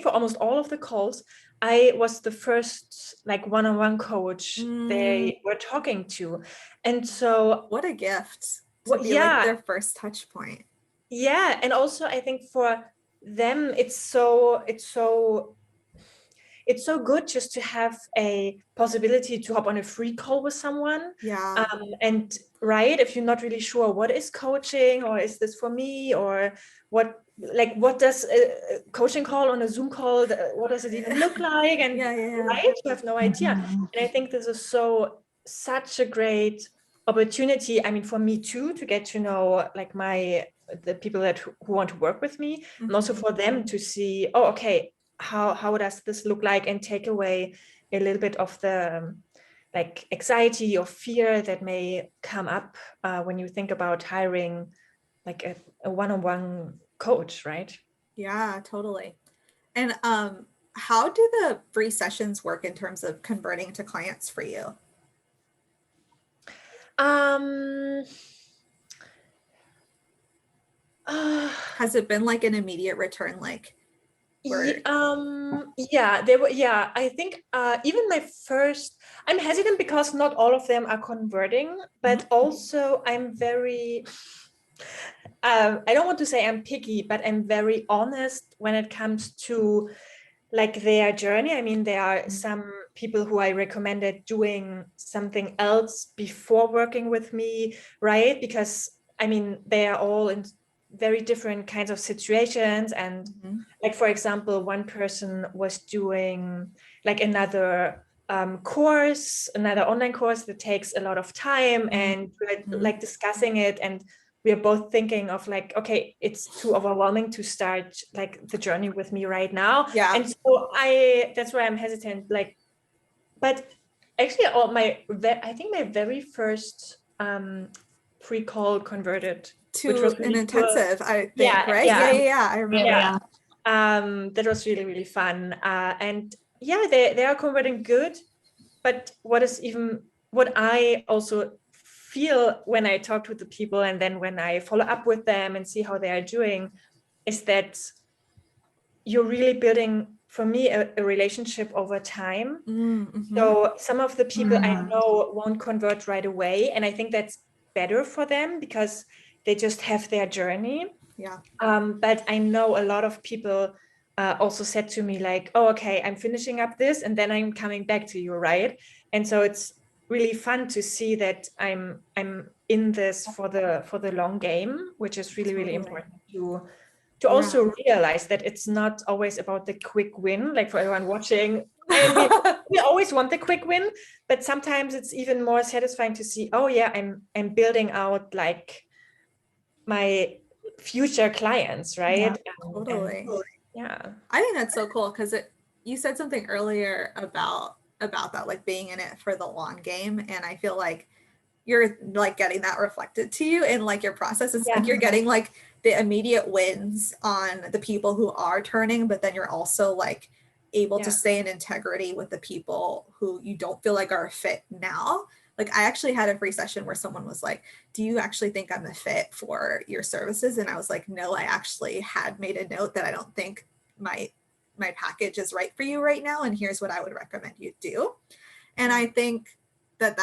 almost all of the calls, I was the first like one-on-one coach they were talking to. And so what a gift to be like their first touch point. Yeah. And also I think for them, it's so good just to have a possibility to hop on a free call with someone. Yeah. And right, if you're not really sure what is coaching, or is this for me, or what does a coaching call on a Zoom call, what does it even look like? And right, you have no idea. And I think this is such a great opportunity. I mean, for me too, to get to know like the people who want to work with me, and also for them to see, oh, okay, how does this look like, and take away a little bit of the like anxiety or fear that may come up when you think about hiring like a one-on-one coach, right? Yeah, totally. And how do the free sessions work in terms of converting to clients for you? Has it been like an immediate return, like? I think even my first, I'm hesitant because not all of them are converting, but also I'm very I don't want to say I'm picky, but I'm very honest when it comes to like their journey. I mean, there are some people who I recommended doing something else before working with me, right? Because I mean, they are all in very different kinds of situations. And like, for example, one person was doing like another course, another online course that takes a lot of time, and we're like discussing it, and we are both thinking of like, okay, it's too overwhelming to start like the journey with me right now. Yeah. And so that's why I'm hesitant. Like, but actually I think my very first pre-call converted to which was really an intensive, cool. I think, right? Yeah. I remember. That was really, really fun. And yeah, they are converting good. But what I also feel when I talk to the people, and then when I follow up with them and see how they are doing, is that you're really building, for me, a relationship over time. Mm-hmm. So some of the people I know won't convert right away. And I think that's better for them because they just have their journey. Yeah. But I know a lot of people also said to me like, oh, okay, I'm finishing up this and then I'm coming back to you, right? And so it's really fun to see that I'm in this for the long game, which is really, really important to also realize that it's not always about the quick win, like for everyone watching. We always want the quick win, but sometimes it's even more satisfying to see, oh yeah, I'm building out like my future clients, right? Totally. Yeah. I think that's so cool because you said something earlier about that, like being in it for the long game. And I feel like you're like getting that reflected to you in like your process. It's like you're getting like the immediate wins on the people who are turning, but then you're also like able to stay in integrity with the people who you don't feel like are a fit now. Like I actually had a free session where someone was like, do you actually think I'm a fit for your services? And I was like, no, I actually had made a note that I don't think my package is right for you right now. And here's what I would recommend you do. And I think that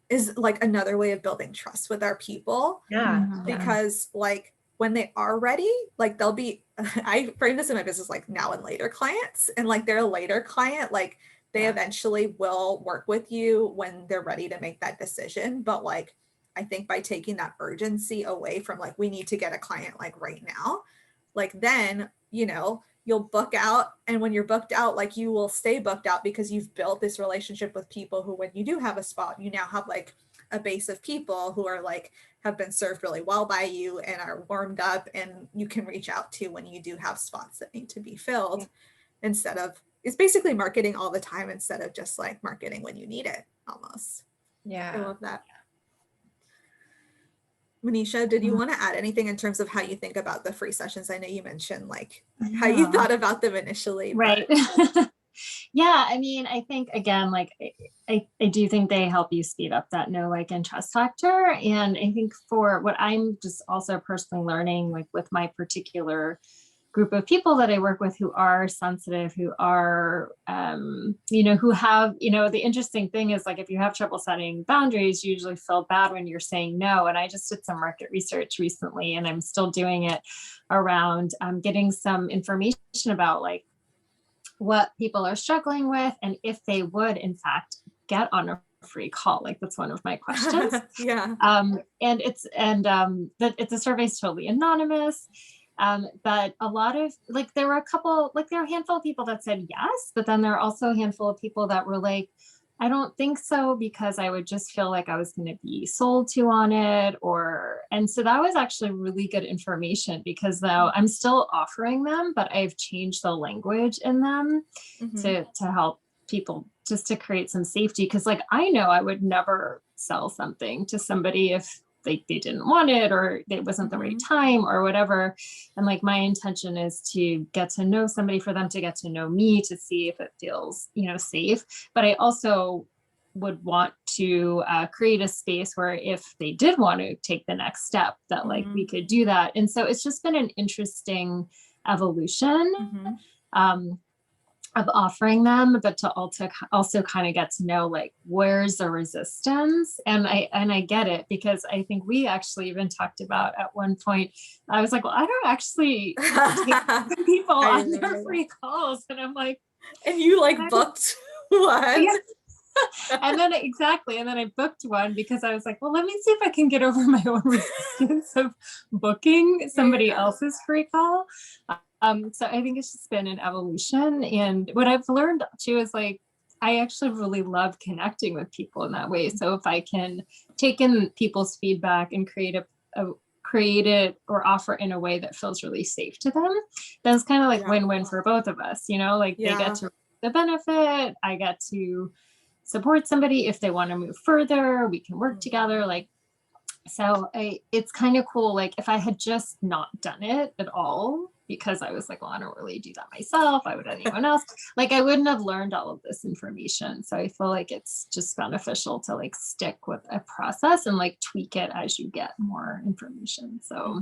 is like another way of building trust with our people. Yeah. Because like when they are ready, like they'll be, I frame this in my business like now and later clients, and like they're a later client, like they eventually will work with you when they're ready to make that decision. But like, I think by taking that urgency away from like, we need to get a client like right now, like then, you know, you'll book out. And when you're booked out, like you will stay booked out because you've built this relationship with people who, when you do have a spot, you now have like a base of people who are like, have been served really well by you and are warmed up and you can reach out to when you do have spots that need to be filled, instead of, it's basically marketing all the time instead of just like marketing when you need it almost. Yeah. I love that. Manisha, did you want to add anything in terms of how you think about the free sessions? I know you mentioned like how you thought about them initially. Right. Yeah. I mean, I think again, like I do think they help you speed up that know, like, and trust factor. And I think for what I'm just also personally learning, like with my particular group of people that I work with who are sensitive, who are, you know, who have, you know, the interesting thing is like, if you have trouble setting boundaries, you usually feel bad when you're saying no. And I just did some market research recently, and I'm still doing it around getting some information about like what people are struggling with, and if they would in fact get on a free call. Like that's one of my questions. And it's a survey is totally anonymous. But a lot of like, there were a handful of people that said yes, but then there are also a handful of people that were like, I don't think so, because I would just feel like I was going to be sold to on it, and so that was actually really good information, because now I'm still offering them, but I've changed the language in them to help people, just to create some safety. Cause like, I know I would never sell something to somebody if they didn't want it, or it wasn't the right time or whatever. And like, my intention is to get to know somebody, for them to get to know me, to see if it feels, you know, safe. But I also would want to create a space where if they did want to take the next step, that like we could do that. And so it's just been an interesting evolution of offering them, but to also kind of get to know like, where's the resistance. And I get it, because I think we actually even talked about at one point, I was like, well, I don't actually take people on their free calls. And I'm like, and you like booked one. Yeah. And then I booked one because I was like, well, let me see if I can get over my own resistance of booking somebody else's free call. So I think it's just been an evolution. And what I've learned too is like, I actually really love connecting with people in that way. So if I can take in people's feedback and create it or offer in a way that feels really safe to them, that's kind of like win-win for both of us, you know, like they get to the benefit, I get to support somebody if they want to move further, we can work together. Like, so it's kind of cool. Like if I had just not done it at all, because I was like, well, I don't really do that myself, why would anyone else? Like I wouldn't have learned all of this information. So I feel like it's just beneficial to like stick with a process and like tweak it as you get more information. So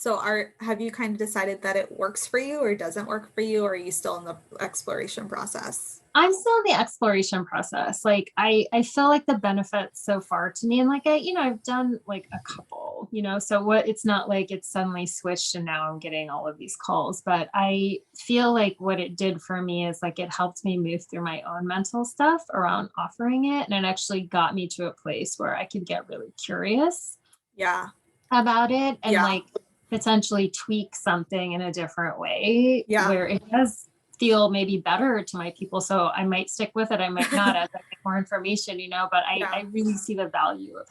So have you kind of decided that it works for you or doesn't work for you, or are you still in the exploration process? I'm still in the exploration process. Like I feel like the benefits so far to me, and like I've done like a couple, so it's not like it's suddenly switched and now I'm getting all of these calls, but I feel like what it did for me is like it helped me move through my own mental stuff around offering it. And it actually got me to a place where I could get really curious about it and like potentially tweak something in a different way where it does feel maybe better to my people. So I might stick with it. I might not as I get more information, but I really see the value of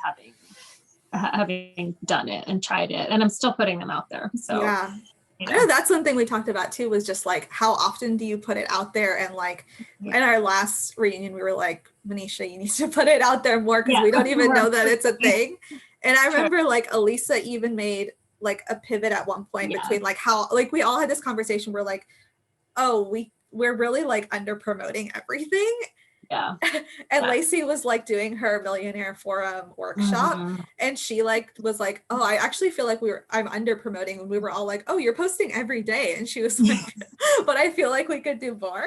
having done it and tried it. And I'm still putting them out there. So I know that's one thing we talked about too, was just like, how often do you put it out there? And like in our last reunion, we were like, Manisha, you need to put it out there more because we don't even know that it's a thing. And I remember like Elisa even made like a pivot at one point between like how, like we all had this conversation where like, oh, we're really like under promoting everything. Yeah. And Lacey was like doing her Millionaire Forum workshop and she like was like, oh, I actually feel like I'm under promoting, and we were all like, oh, you're posting every day. And she was like, but I feel like we could do more.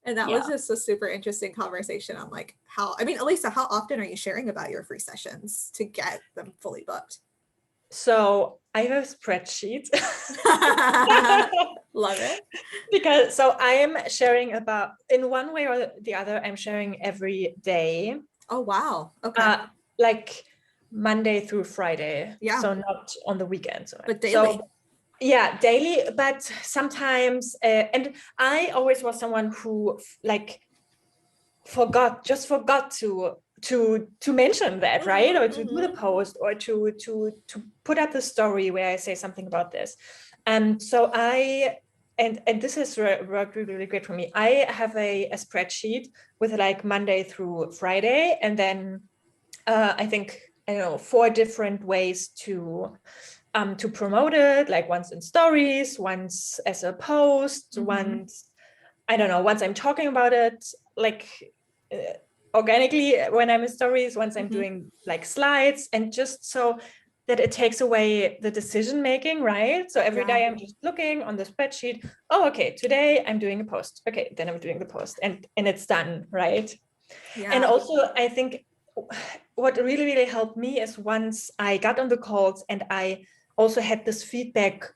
And that was just a super interesting conversation on like Elisa, how often are you sharing about your free sessions to get them fully booked? So I have a spreadsheet. Love it. Because so I am sharing about, in one way or the other, I'm sharing every day. Oh, wow. Okay. Like Monday through Friday. Yeah. So not on the weekends. But daily. So, yeah, daily, but sometimes, and I always was someone who like forgot to mention that, right? Or to do the post, or to put up the story where I say something about this. And so and this has worked really, really great for me. I have a spreadsheet with like Monday through Friday, and then I think, I don't know, 4 different ways to promote it, like once in stories, once as a post, once, I don't know, once I'm talking about it, like organically when I'm in stories, once I'm doing like slides, and just so that it takes away the decision making, right? So every day I'm just looking on the spreadsheet. Oh, okay, today I'm doing a post. Okay, then I'm doing the post, and it's done, right? Yeah. And also, I think what really, really helped me is once I got on the calls and I also had this feedback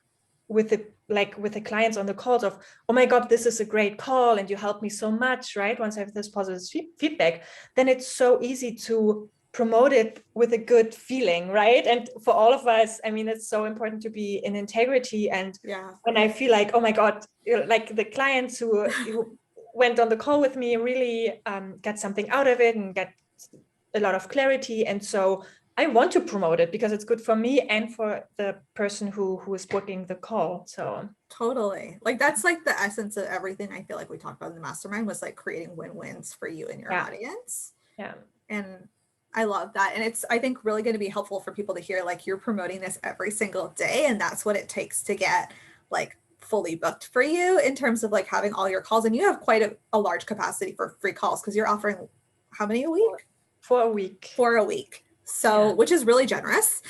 with the clients on the calls of, oh my God, this is a great call and you helped me so much, right? Once I have this positive feedback, then it's so easy to promote it with a good feeling, right? And for all of us, I mean, it's so important to be in integrity. And when I feel like, oh my God, like the clients who went on the call with me really got something out of it and got a lot of clarity. And so I want to promote it because it's good for me and for the person who is booking the call. So totally, like that's like the essence of everything I feel like we talked about in the mastermind, was like creating win-wins for you and your audience. Yeah. And I love that. And it's, I think, really going to be helpful for people to hear, like, you're promoting this every single day, and that's what it takes to get like fully booked for you in terms of like having all your calls. And you have quite a large capacity for free calls because you're offering how many a week? 4 a week. 4 a week. So, which is really generous.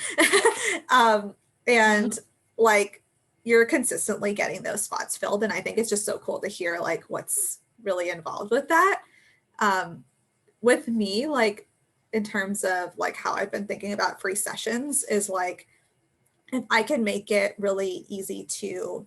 And like, you're consistently getting those spots filled. And I think it's just so cool to hear like what's really involved with that. With me, like in terms of like how I've been thinking about free sessions is like, if I can make it really easy to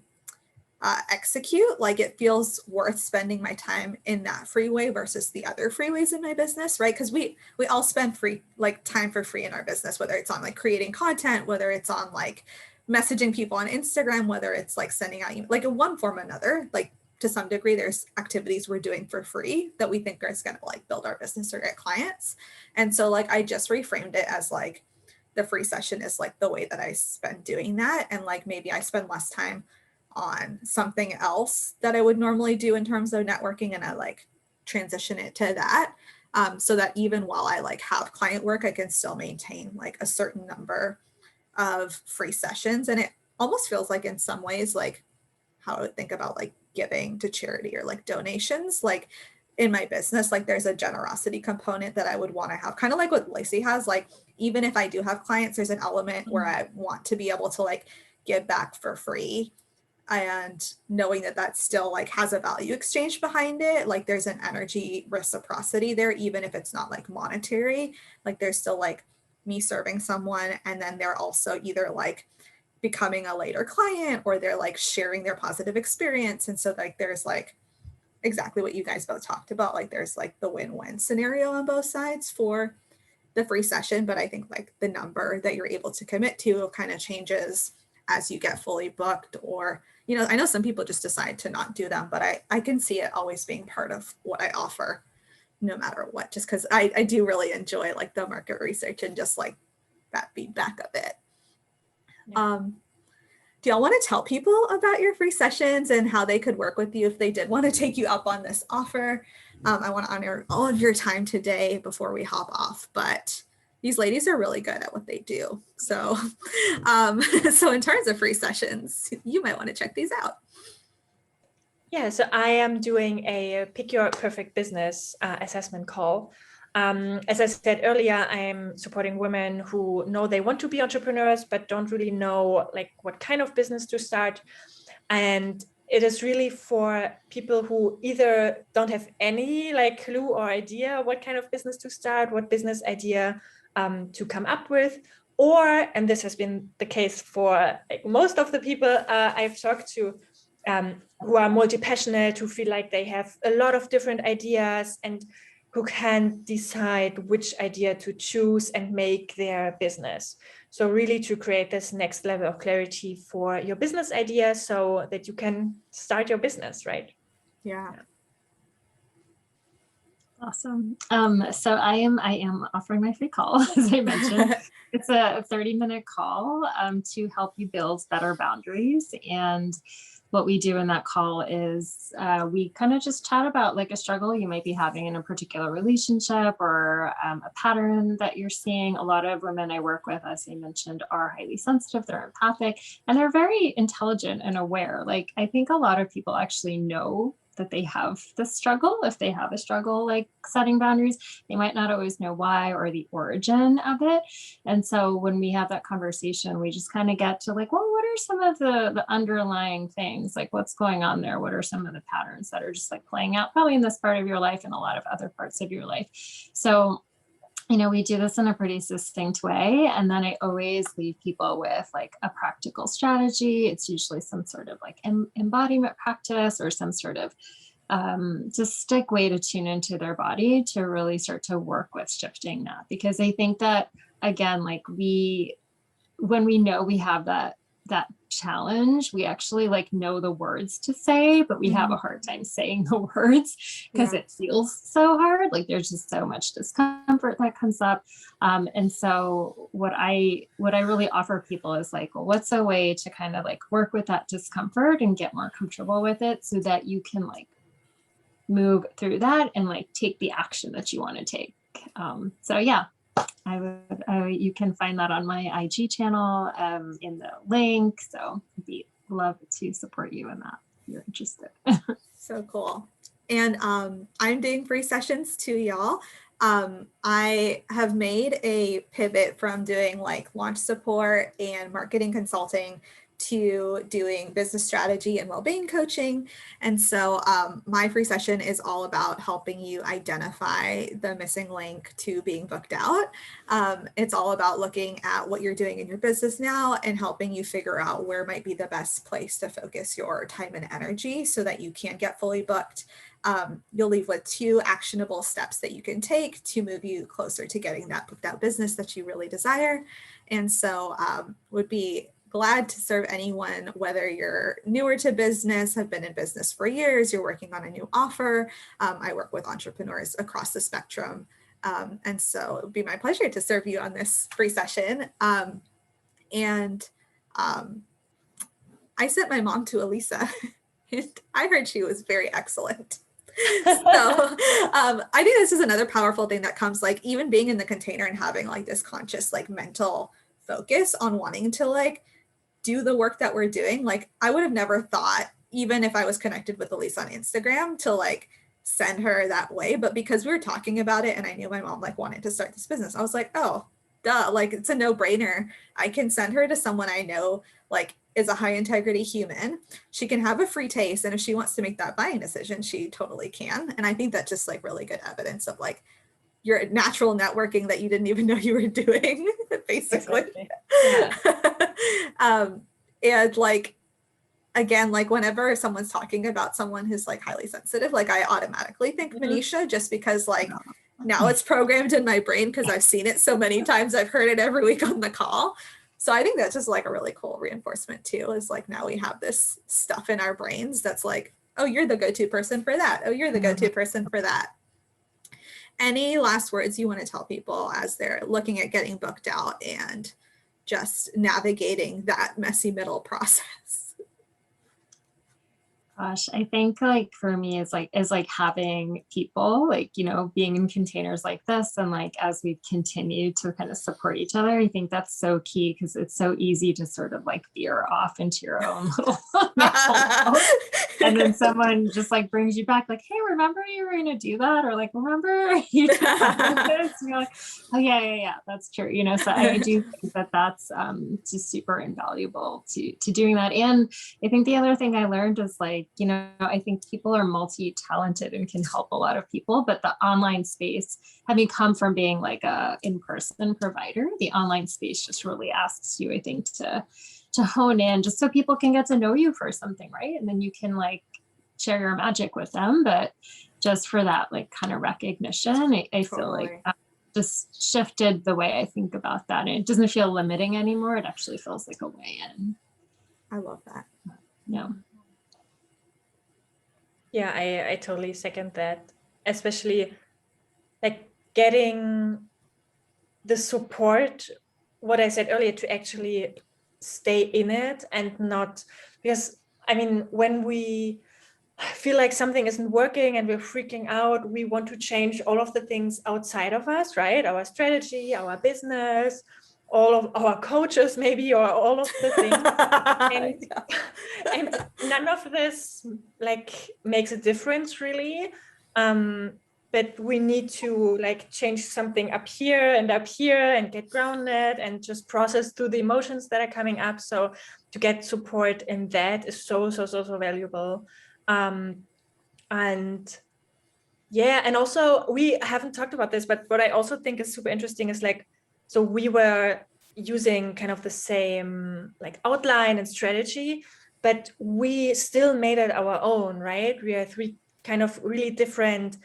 execute, like it feels worth spending my time in that free way versus the other free ways in my business, right? Because we all spend free, like time for free in our business, whether it's on like creating content, whether it's on like messaging people on Instagram, whether it's like sending out, like in one form or another, like to some degree, there's activities we're doing for free that we think is going to like build our business or get clients. And so like, I just reframed it as like the free session is like the way that I spend doing that. And like, maybe I spend less time on something else that I would normally do in terms of networking, and I like transition it to that, so that even while I like have client work, I can still maintain like a certain number of free sessions. And it almost feels like in some ways like how I would think about like giving to charity or like donations. Like in my business, like there's a generosity component that I would want to have, kind of like what Lacey has. Like even if I do have clients, there's an element where I want to be able to like give back for free, and knowing that that still like has a value exchange behind it. Like there's an energy reciprocity there, even if it's not like monetary, like there's still like me serving someone, and then they're also either like becoming a later client, or they're like sharing their positive experience. And so like there's like exactly what you guys both talked about, like there's like the win-win scenario on both sides for the free session. But I think like the number that you're able to commit to kind of changes as you get fully booked, or, you know, I know some people just decide to not do them, but I can see it always being part of what I offer no matter what, just because I do really enjoy like the market research and just like that feedback of it. Yeah. Do y'all want to tell people about your free sessions and how they could work with you if they did want to take you up on this offer? I want to honor all of your time today before we hop off, but these ladies are really good at what they do. So, so in terms of free sessions, you might want to check these out. Yeah, so I am doing a Pick Your Perfect Business assessment call. As I said earlier, I'm supporting women who know they want to be entrepreneurs, but don't really know like what kind of business to start. And it is really for people who either don't have any like clue or idea what kind of business to start, what business idea to come up with, or, and this has been the case for like most of the people I've talked to, who are multi-passionate, who feel like they have a lot of different ideas and who can decide which idea to choose and make their business. So really to create this next level of clarity for your business idea so that you can start your business, right? Yeah. Awesome. So I am offering my free call, as I mentioned. It's a 30-minute call to help you build better boundaries. And what we do in that call is we kind of just chat about like a struggle you might be having in a particular relationship, or a pattern that you're seeing. A lot of women I work with, as I mentioned, are highly sensitive, they're empathic, and they're very intelligent and aware. Like I think a lot of people actually know that they have this struggle. If they have a struggle like setting boundaries, they might not always know why or the origin of it. And so when we have that conversation, we just kind of get to like, well, what are some of the underlying things? Like what's going on there? What are some of the patterns that are just like playing out probably in this part of your life and a lot of other parts of your life? So you know, we do this in a pretty succinct way. And then I always leave people with like a practical strategy. It's usually some sort of like embodiment practice or some sort of just like way to tune into their body to really start to work with shifting that. Because I think that, again, like when we know we have that challenge, we actually like know the words to say, but we have a hard time saying the words because it feels so hard. Like there's just so much discomfort that comes up. And so what I really offer people is like, well, what's a way to kind of like work with that discomfort and get more comfortable with it so that you can like move through that and like take the action that you want to take. So yeah. You can find that on my IG channel in the link. So I'd love to support you in that if you're interested. So cool. And I'm doing free sessions too, y'all. I have made a pivot from doing like launch support and marketing consulting to doing business strategy and well-being coaching. And so my free session is all about helping you identify the missing link to being booked out. It's all about looking at what you're doing in your business now and helping you figure out where might be the best place to focus your time and energy so that you can get fully booked. You'll leave with 2 actionable steps that you can take to move you closer to getting that booked out business that you really desire. And so would be glad to serve anyone, whether you're newer to business, have been in business for years, you're working on a new offer. I work with entrepreneurs across the spectrum. And so it would be my pleasure to serve you on this free session. I sent my mom to Elisa and I heard she was very excellent. So I think this is another powerful thing that comes like even being in the container and having like this conscious like mental focus on wanting to like do the work that we're doing. Like I would have never thought, even if I was connected with Elisa on Instagram, to like send her that way. But because we were talking about it and I knew my mom like wanted to start this business, I was like, oh, duh, like it's a no-brainer. I can send her to someone I know like is a high integrity human. She can have a free taste, and if she wants to make that buying decision, she totally can. And I think that's just like really good evidence of like your natural networking that you didn't even know you were doing, basically. Exactly. Yeah. And like, again, like whenever someone's talking about someone who's like highly sensitive, like I automatically think Manisha, just because like now it's programmed in my brain because I've seen it so many times. I've heard it every week on the call. So I think that's just like a really cool reinforcement too, is like now we have this stuff in our brains that's like, oh, you're the go-to person for that. Oh, you're the go-to person for that. Any last words you want to tell people as they're looking at getting booked out and just navigating that messy middle process? Gosh, I think like for me is like having people like, you know, being in containers like this, and like as we continue to kind of support each other, I think that's so key, because it's so easy to sort of like veer off into your own little and then someone just like brings you back like, hey, remember you were gonna do that, or like, remember you did this, and you're like, oh yeah, that's true, you know. So I do think that that's just super invaluable to doing that. And I think the other thing I learned is like, you know, I think people are multi-talented and can help a lot of people, but the online space, having come from being like a in-person provider, the online space just really asks you, I think, to hone in just so people can get to know you for something, right? And then you can like share your magic with them. But just for that like kind of recognition, I feel like that just shifted the way I think about that. And it doesn't feel limiting anymore. It actually feels like a way in. I love that. Yeah. Yeah, I totally second that, especially like getting the support, what I said earlier, to actually stay in it and not, because I mean, when we feel like something isn't working and we're freaking out, we want to change all of the things outside of us, right? Our strategy, our business, all of our coaches maybe, or all of the things. And none of this like makes a difference really. But we need to like change something up here and get grounded and just process through the emotions that are coming up. So to get support in that is so valuable. And yeah, and also we haven't talked about this, but what I also think is super interesting is like, so we were using kind of the same like outline and strategy, but we still made it our own, right? We are three kind of really different,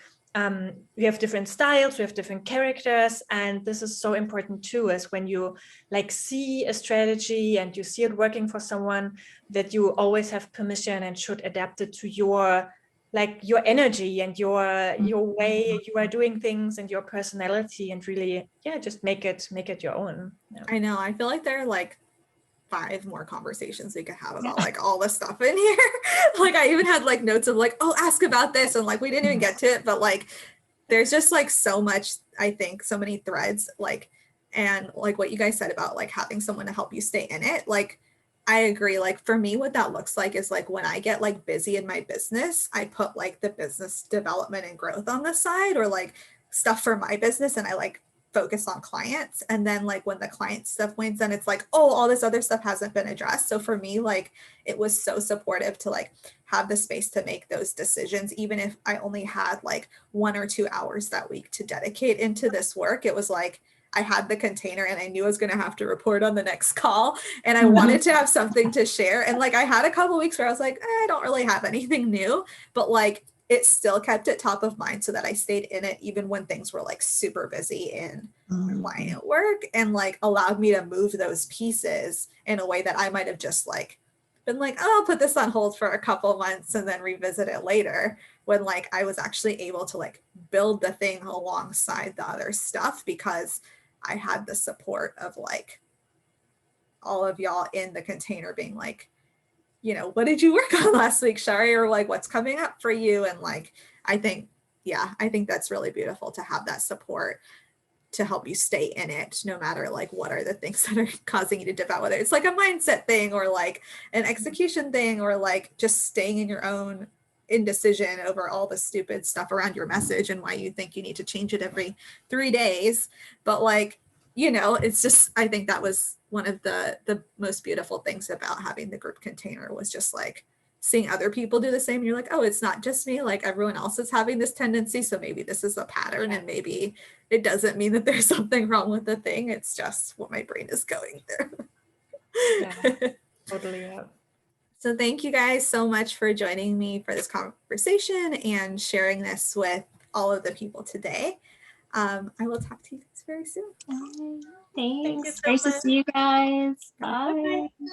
we have different styles, we have different characters. And this is so important too, is when you like see a strategy and you see it working for someone, that you always have permission and should adapt it to your like your energy and your way you are doing things and your personality, and really, yeah, just make it your own. Yeah. I know. I feel like there are like 5 more conversations we could have about like all the stuff in here. Like I even had like notes of like, oh, ask about this, and like we didn't even get to it, but like there's just like so much, I think, so many threads, like, and like what you guys said about like having someone to help you stay in it. Like I agree. Like for me, what that looks like is like when I get like busy in my business, I put like the business development and growth on the side, or like stuff for my business, and I like focus on clients. And then like when the client stuff wanes, then it's like, oh, all this other stuff hasn't been addressed. So for me, like it was so supportive to like have the space to make those decisions, even if I only had like 1 or 2 hours that week to dedicate into this work. It was like I had the container and I knew I was going to have to report on the next call, and I wanted to have something to share. And like I had a couple weeks where I was like, I don't really have anything new, but like it still kept it top of mind so that I stayed in it even when things were like super busy in client work, and like allowed me to move those pieces in a way that I might have just like been like, oh, I'll put this on hold for a couple months and then revisit it later, when like I was actually able to like build the thing alongside the other stuff, because I had the support of like all of y'all in the container being like, you know, what did you work on last week, Shari? Or like, what's coming up for you? And like, I think that's really beautiful to have that support to help you stay in it, no matter like what are the things that are causing you to dip out, whether it's like a mindset thing or like an execution thing, or like just staying in your own indecision over all the stupid stuff around your message and why you think you need to change it every 3 days. But like, you know, it's just, I think that was one of the most beautiful things about having the group container, was just like seeing other people do the same. You're like, oh, it's not just me, like everyone else is having this tendency. So maybe this is a pattern, and maybe it doesn't mean that there's something wrong with the thing. It's just what my brain is going through. Yeah, totally. Yeah. So thank you guys so much for joining me for this conversation and sharing this with all of the people today. I will talk to you guys very soon. Thanks. so Great to much. see you guys. Bye. Bye.